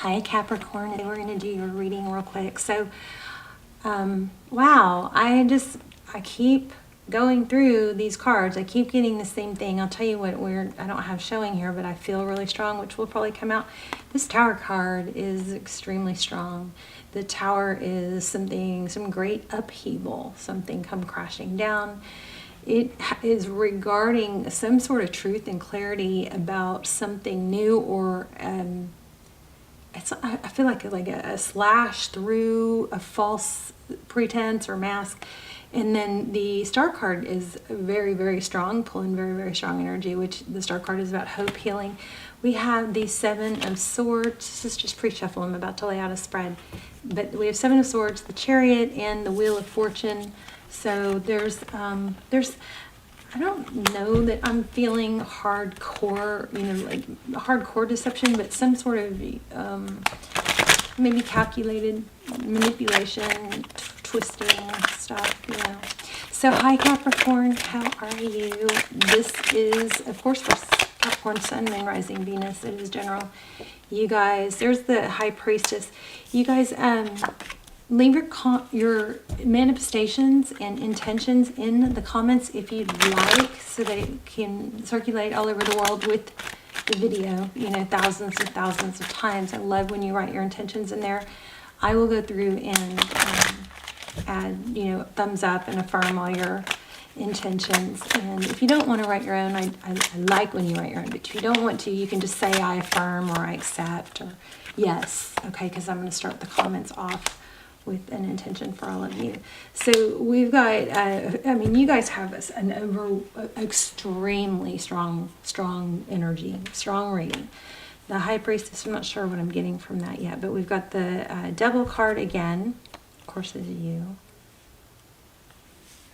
Hi Capricorn, we're going to do your reading real quick. So, wow, I keep going through these cards. I keep getting the same thing. I'll tell you what I don't have showing here, but I feel really strong, which will probably come out. This Tower card is extremely strong. The Tower is some great upheaval, something come crashing down. It is regarding some sort of truth and clarity about something new, or I feel like a slash through a false pretense or mask. And then the Star card is very, very strong, pulling very, very strong energy, which the Star card is about hope, healing. We have the Seven of Swords. This is just pre-shuffle. I'm about to lay out a spread. But we have Seven of Swords, the Chariot, and the Wheel of Fortune. So there's I don't know that I'm feeling hardcore, like hardcore deception, but some sort of maybe calculated manipulation, twisting stuff, So hi Capricorn, how are you? This is, of course, for Capricorn, Sun, Moon, Rising, Venus. It is general. You guys, there's the High Priestess. You guys, leave your manifestations and intentions in the comments if you'd like, so that it can circulate all over the world with the video, thousands and thousands of times. I love when you write your intentions in there. I will go through and add, thumbs up and affirm all your intentions. And if you don't want to write your own, I like when you write your own, but if you don't want to, you can just say I affirm or I accept or yes, okay, because I'm going to start the comments off with an intention for all of you. So we've got, you guys have an extremely strong energy, strong rating. The High Priestess, I'm not sure what I'm getting from that yet, but we've got the Devil card again. Of course, this is you.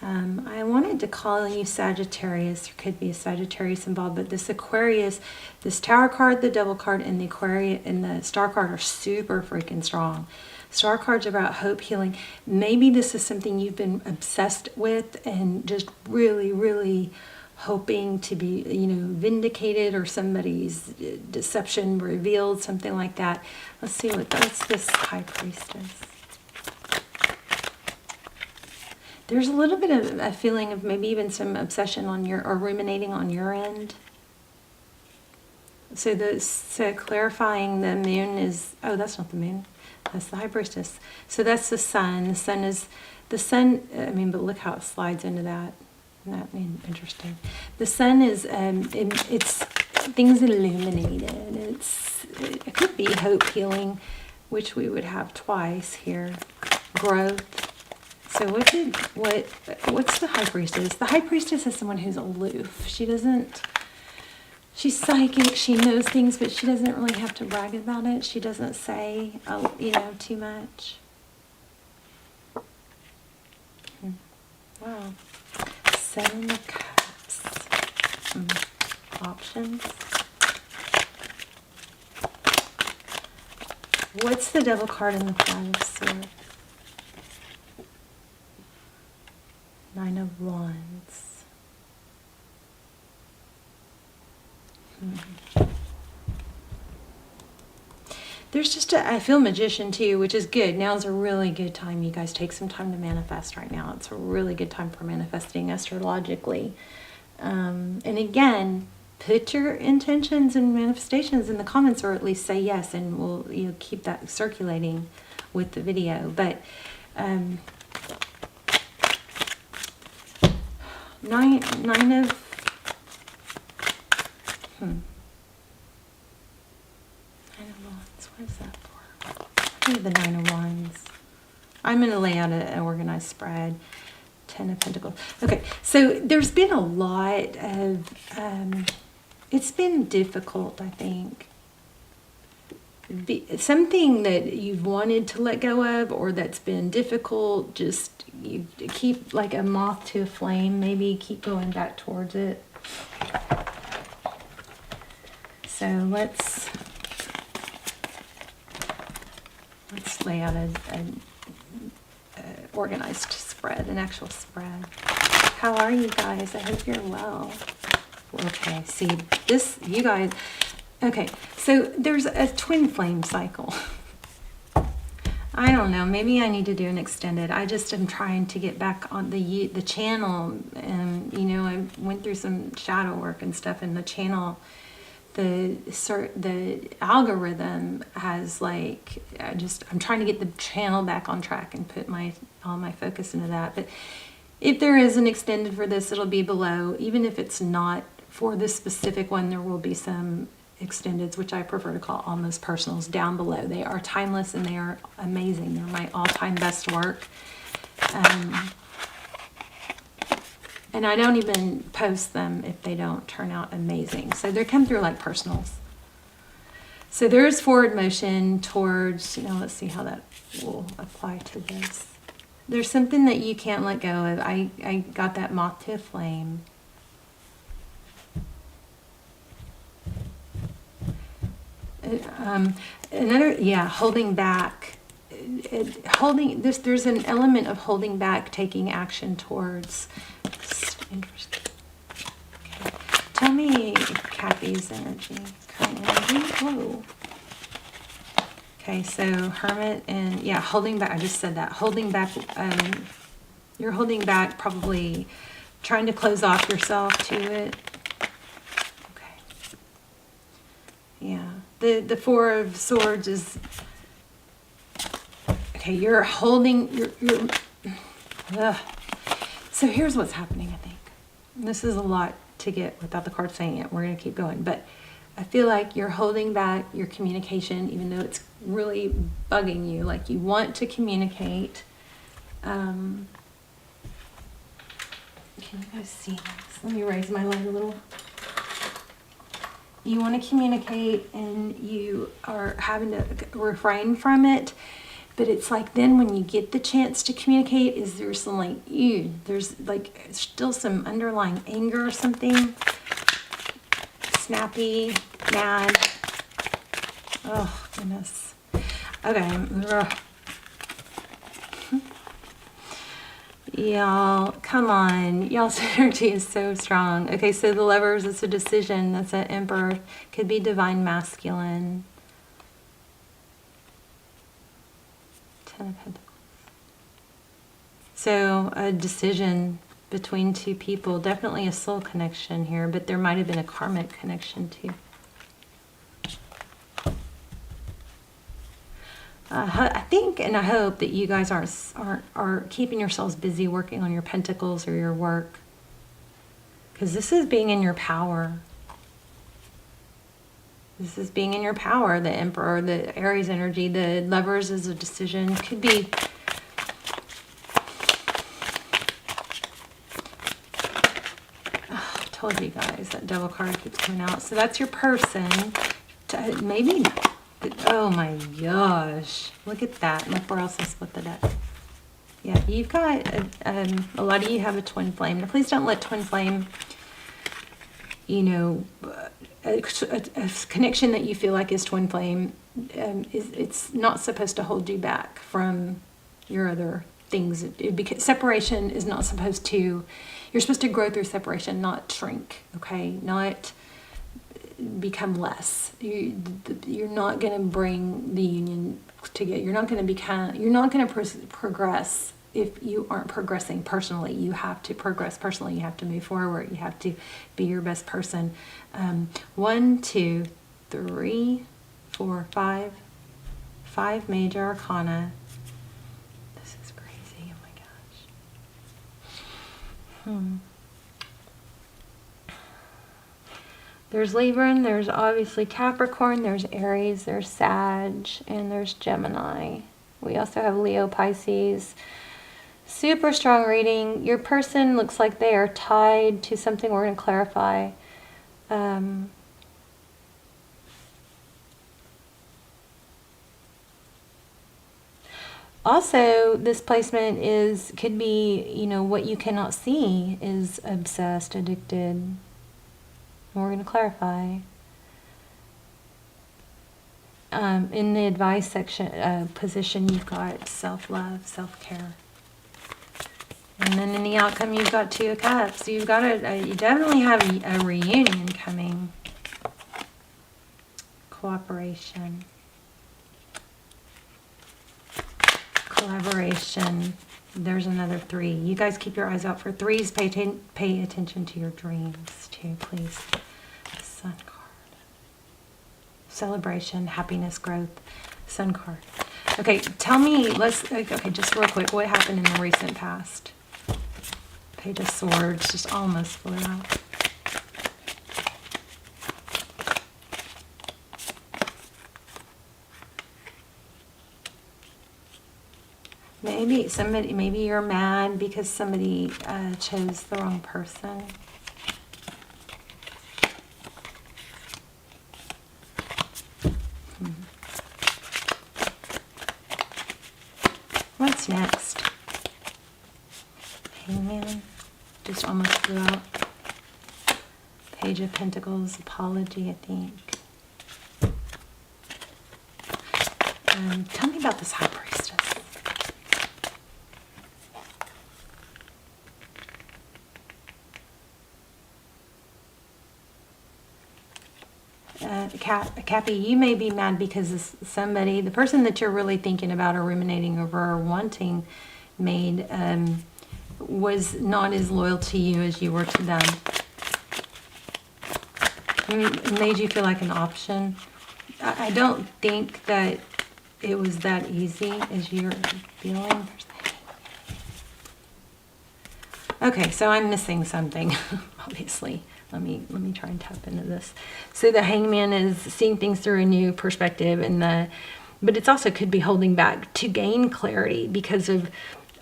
I wanted to call you Sagittarius. There could be a Sagittarius involved, but this Aquarius, this Tower card, the Devil card, and the Aquarius and the Star card are super freaking strong. Star cards are about hope, healing. Maybe this is something you've been obsessed with and just really, really hoping to be, vindicated, or somebody's deception revealed, something like that. Let's see what's this High Priestess. There's a little bit of a feeling of maybe even some obsession or ruminating on your end. So clarifying, the moon is, oh, that's not the moon. That's the High Priestess. So that's the Sun. The Sun, but look how it slides into that. Isn't that interesting? The Sun is, it's things illuminated. It could be hope, healing, which we would have twice here. Growth. So what's the High Priestess? The High Priestess is someone who's aloof. She's psychic, she knows things, but she doesn't really have to brag about it. She doesn't say, too much. Wow. Seven of Cups. Options. What's the Devil card in the Five of Swords? Nine of Wands. There's just I feel Magician too, which is good. Now's a really good time. You guys take some time to manifest right now. It's a really good time for manifesting astrologically. And again, put your intentions and manifestations in the comments, or at least say yes, and we'll keep that circulating with the video. But nine of Nine of Wands. What is that for? Maybe the Nine of Wands. I'm going to lay out an organized spread. Ten of Pentacles. Okay, so there's been a lot of, it's been difficult, I think. Something that you've wanted to let go of, or that's been difficult, just you keep like a moth to a flame, maybe keep going back towards it. So let's lay out an organized spread, an actual spread. How are you guys? I hope you're well. Okay, see this, you guys, Okay, so there's a twin flame cycle. I don't know, maybe I need to do an extended. I just am trying to get back on the channel, and you know, I went through some shadow work and stuff, and the channel, the algorithm has like, I'm trying to get the channel back on track and put all my focus into that. But if there is an extended for this, it'll be below. Even if it's not for this specific one, there will be some extendeds, which I prefer to call almost personals, down below. They are timeless and they are amazing. They're my all-time best work. And I don't even post them if they don't turn out amazing. So they come through like personals. So there's forward motion towards, you know, let's see how that will apply to this. There's something that you can't let go of. I got that moth to a flame. Holding back. There's an element of holding back, taking action towards. Interesting. Okay. Tell me Cappy's energy, current energy. Whoa. Okay, so Hermit and holding back. I just said that. Holding back. You're holding back, probably trying to close off yourself to it. Okay. Yeah. The Four of Swords is. Okay, you're holding. So here's what's happening, I think. This is a lot to get without the card saying it. We're going to keep going. But I feel like you're holding back your communication, even though it's really bugging you. Like you want to communicate. Can you guys see this? Let me raise my light a little. You want to communicate and you are having to refrain from it. But it's like then when you get the chance to communicate, is there some like, there's like still some underlying anger or something. Snappy, mad. Oh, goodness. Okay. Y'all, come on. Y'all's energy is so strong. Okay, so the Lovers, it's a decision. That's an Emperor. Could be divine masculine. Ten of Pentacles. So a decision between two people. Definitely a soul connection here, but there might have been a karmic connection too. I think and I hope that you guys are keeping yourselves busy working on your pentacles or your work. Because this is being in your power. This is being in your power. The Emperor, the Aries energy, the Lovers is a decision. Could be I told you guys that Devil card keeps coming out. So that's your person. Maybe. Oh my gosh. Look at that. Look where else I split the deck. Yeah, you've got a lot of you have a twin flame. Now, please don't let twin flame, you know, a connection that you feel like is twin flame, it's not supposed to hold you back from your other things. Because separation is not supposed to, you're supposed to grow through separation, not shrink, okay? Not become less. You're not going to bring the union together. You're not going to progress if you aren't progressing personally. You have to progress personally. You have to move forward. You have to be your best person. 1, 2, 3, 4, 5. 5 major arcana. This is crazy. Oh my gosh. There's Libra, and there's obviously Capricorn, there's Aries, there's Sag, and there's Gemini. We also have Leo, Pisces. Super strong reading. Your person looks like they are tied to something we're going to clarify. Also, this placement could be, you know, what you cannot see is obsessed, addicted. We're going to clarify. In the advice section position, you've got self-love, self-care. And then in the outcome, you've got 2 of Cups. So you've got you definitely have a reunion coming. cooperation, collaboration. There's another 3. You guys keep your eyes out for 3s. Pay attention to your dreams too, please. The Sun card. Celebration, happiness, growth. Sun card. Okay, tell me, okay, just real quick, what happened in the recent past? Page of Swords just almost flew out. Maybe you're mad because somebody chose the wrong person. What's next? Hangman. Just almost flew out. Page of Pentacles. Apology, I think. Tell me about this High Priestess. Cappy, you may be mad because somebody, the person that you're really thinking about or ruminating over or wanting was not as loyal to you as you were to them. It made you feel like an option. I don't think that it was that easy as you're feeling. Okay, so I'm missing something, obviously. Let me try and tap into this. So the Hangman is seeing things through a new perspective, but it's also could be holding back to gain clarity because of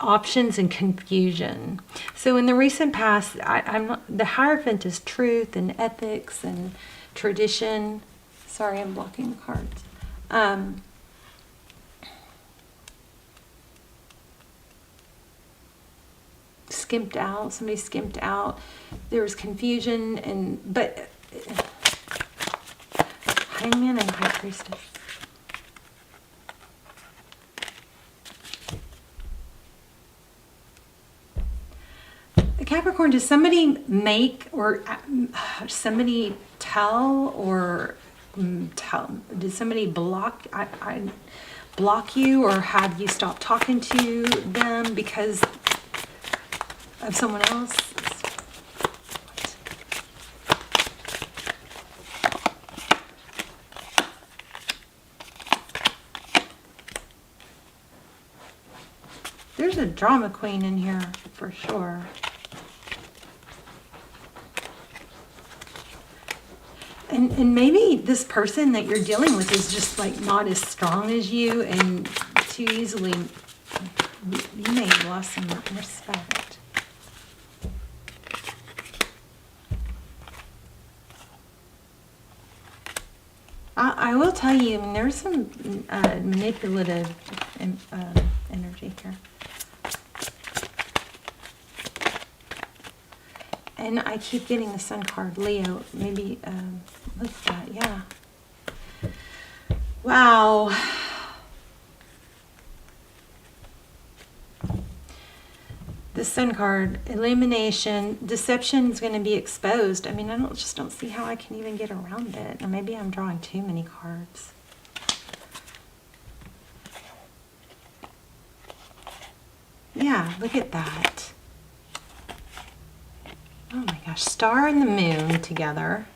options and confusion. So in the recent past, the Hierophant is truth and ethics and tradition. Sorry, I'm blocking the cards. Skimped out. Somebody skimped out. There was confusion, but Hangman and High Priestess. Capricorn, does somebody make or somebody tell or did somebody block block you or have you stop talking to them because of someone else? There's a drama queen in here for sure. And maybe this person that you're dealing with is just like not as strong as you and too easily, you may have lost some respect. I will tell you, I mean, there's some manipulative energy here. And I keep getting the Sun card. Leo, maybe, what's that? Yeah. Wow. The Sun card, illumination, deception is going to be exposed. I mean, I just don't see how I can even get around it. Or maybe I'm drawing too many cards. Yeah, look at that. Oh my gosh, Star and the Moon together.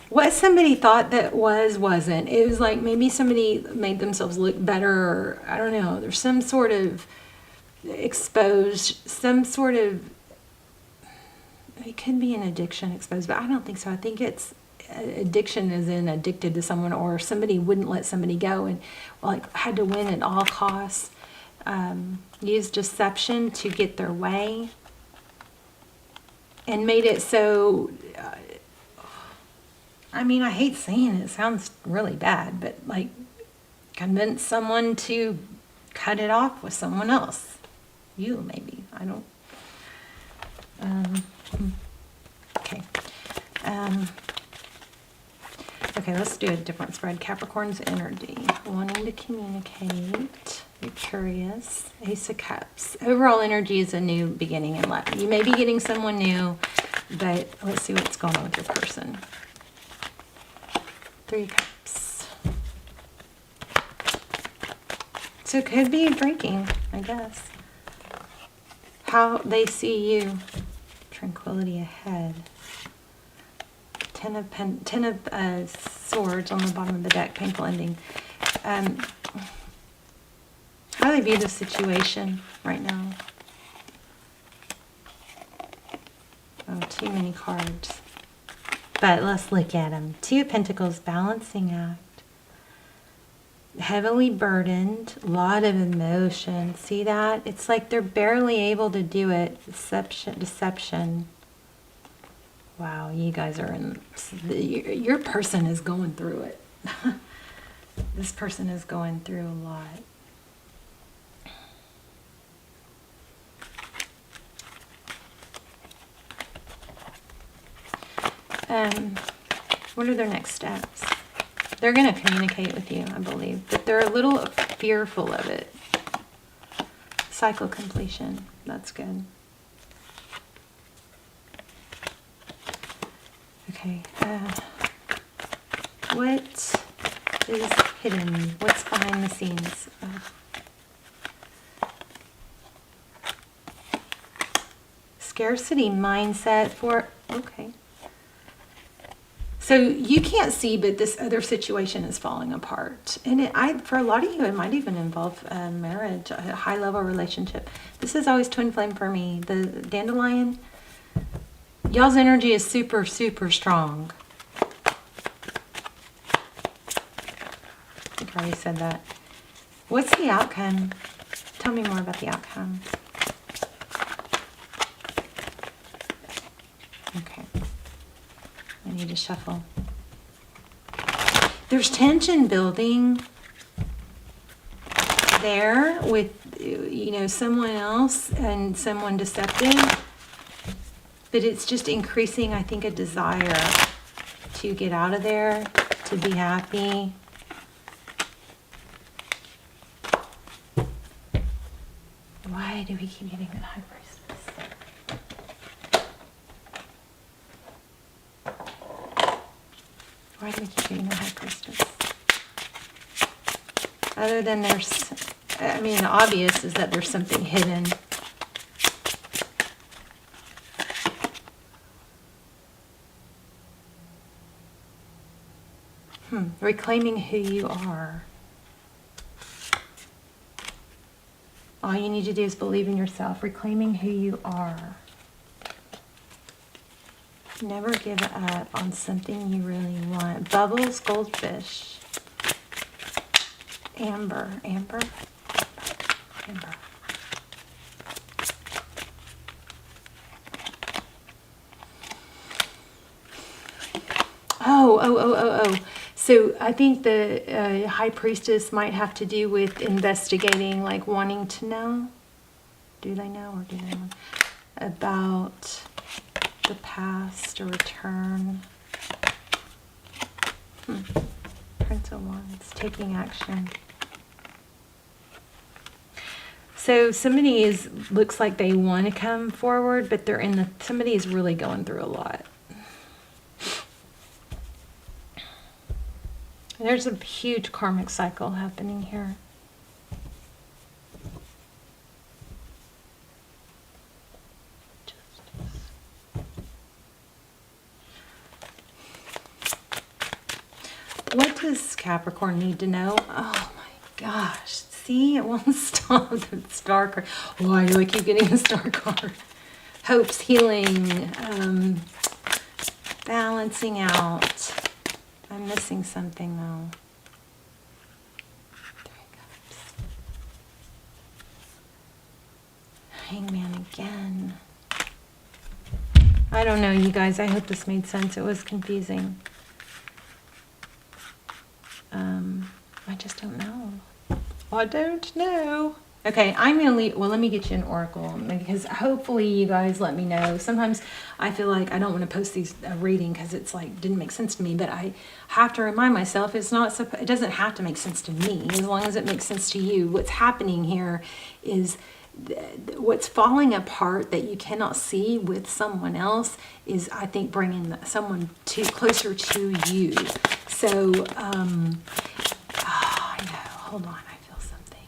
What somebody thought that wasn't. It was like maybe somebody made themselves look better, or I don't know. There's some sort of exposed, some sort of, it could be an addiction exposed, but I don't think so. I think it's addiction as in addicted to someone, or somebody wouldn't let somebody go and like had to win at all costs. Used deception to get their way and made it so, I mean, I hate saying it, it sounds really bad, but like convince someone to cut it off with someone else. You maybe, I don't, okay. Okay, let's do a different spread. Capricorn's energy, wanting to communicate. You're curious. Ace of Cups. Overall energy is a new beginning in life. You may be getting someone new. But let's see what's going on with your person. 3 of Cups. So it could be breaking, I guess. How they see you. Tranquility ahead. 10 of Swords on the bottom of the deck. Painful ending. How do they view the situation right now? Oh, too many cards. But let's look at them. 2 of Pentacles, balancing act. Heavily burdened, a lot of emotion. See that? It's like they're barely able to do it. Deception. Wow, you guys are in... Your person is going through it. This person is going through a lot. What are their next steps? They're going to communicate with you, I believe, but they're a little fearful of it. Cycle completion. That's good. Okay. What is hidden? What's behind the scenes? Scarcity mindset for... Okay. So you can't see, but this other situation is falling apart. And for a lot of you, it might even involve marriage, a high-level relationship. This is always twin flame for me. The dandelion, y'all's energy is super, super strong. I think I already said that. What's the outcome? Tell me more about the outcome. Okay. I need to shuffle. There's tension building there with, someone else and someone deceptive. But it's just increasing, I think, a desire to get out of there, to be happy. Why do we keep getting that High Priestess? Why do we keep getting the High Priestess? Other than the obvious is that there's something hidden. Reclaiming who you are. All you need to do is believe in yourself. Reclaiming who you are. Never give up on something you really want. Bubbles, goldfish. Amber. Oh. So I think the High Priestess might have to do with investigating, like wanting to know. Do they know or do they know? About the past or return. Prince of Wands, taking action. So somebody looks like they want to come forward, but somebody is really going through a lot. There's a huge karmic cycle happening here. What does Capricorn need to know? Oh my gosh. See, it won't stop. The star card. Why do I keep getting the star card? Hope's healing. Balancing out. I'm missing something though. 3 Cups. Hangman again. I don't know, you guys. I hope this made sense. It was confusing. I just don't know. I don't know. Okay, I'm going to leave. Well, let me get you an oracle because hopefully you guys let me know. Sometimes I feel like I don't want to post these reading because it's like didn't make sense to me, but I have to remind myself it doesn't have to make sense to me as long as it makes sense to you. What's happening here is what's falling apart that you cannot see with someone else is, I think, bringing someone closer to you. So, I know, hold on, I feel something.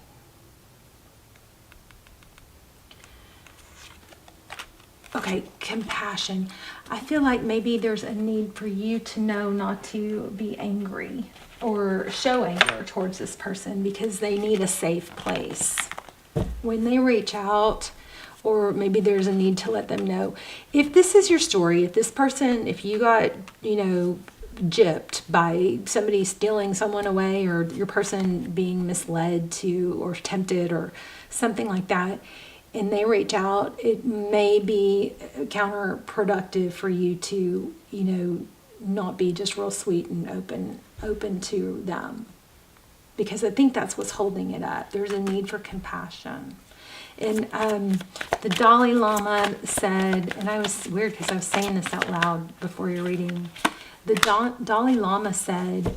Okay, compassion. I feel like maybe there's a need for you to know not to be angry or show anger towards this person, because they need a safe place. When they reach out, or maybe there's a need to let them know. If this is your story, if this person, if you got, gypped by somebody stealing someone away, or your person being misled to or tempted or something like that, and they reach out, it may be counterproductive for you to, not be just real sweet and open to them. Because I think that's what's holding it up. There's a need for compassion. And the Dalai Lama said, and I was weird because I was saying this out loud before your reading. The Dalai Lama said,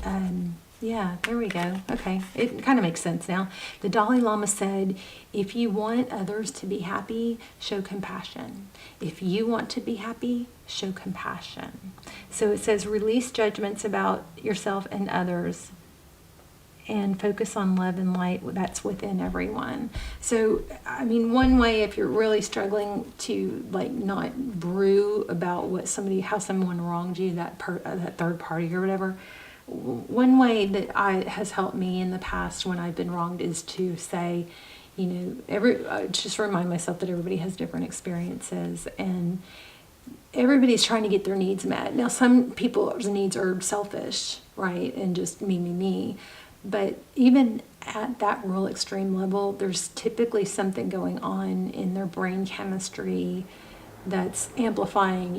yeah, there we go. Okay, it kind of makes sense now. The Dalai Lama said, if you want others to be happy, show compassion. If you want to be happy, show compassion. So it says, release judgments about yourself and others, and focus on love and light that's within everyone. So, I mean, one way, if you're really struggling to not brew about how someone wronged you, that third party or whatever, one way that has helped me in the past when I've been wronged is to say, just remind myself that everybody has different experiences, and everybody's trying to get their needs met. Now, some people's needs are selfish, right, and just me. But even at that real extreme level, there's typically something going on in their brain chemistry that's amplifying,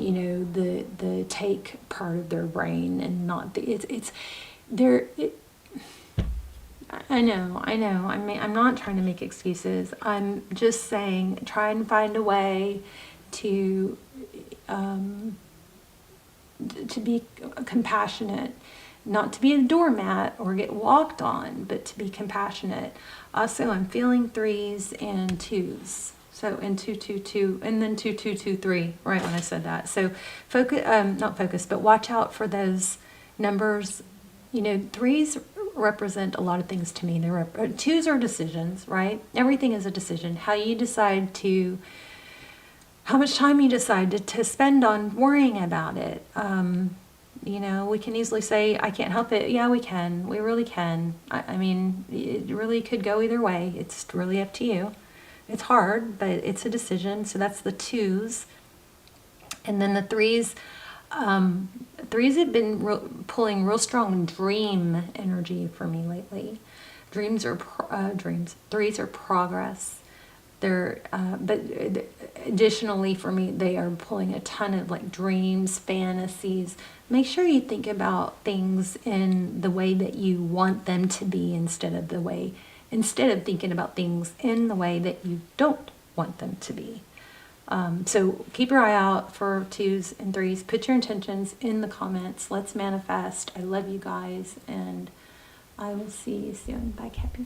the take part of their brain, and not I know. I mean, I'm not trying to make excuses. I'm just saying, try and find a way to be compassionate. Not to be a doormat or get walked on, but to be compassionate. Also, I'm feeling 3s and 2s. So, and 2, 2, 2, and then 2, 2, 2, 3, right when I said that. So, not focus, but watch out for those numbers. 3s represent a lot of things to me. 2s are decisions, right? Everything is a decision. How much time you decide to spend on worrying about it. We can easily say, I can't help it. Yeah, we can. We really can. I mean, it really could go either way. It's really up to you. It's hard, but it's a decision. So that's the 2s. And then the 3s. 3s have been pulling real strong dream energy for me lately. 3s are progress. But additionally for me, they are pulling a ton of dreams, fantasies. Make sure you think about things in the way that you want them to be, instead of thinking about things in the way that you don't want them to be. So keep your eye out for 2s and 3s. Put your intentions in the comments. Let's manifest. I love you guys, and I will see you soon. Bye, Cappy.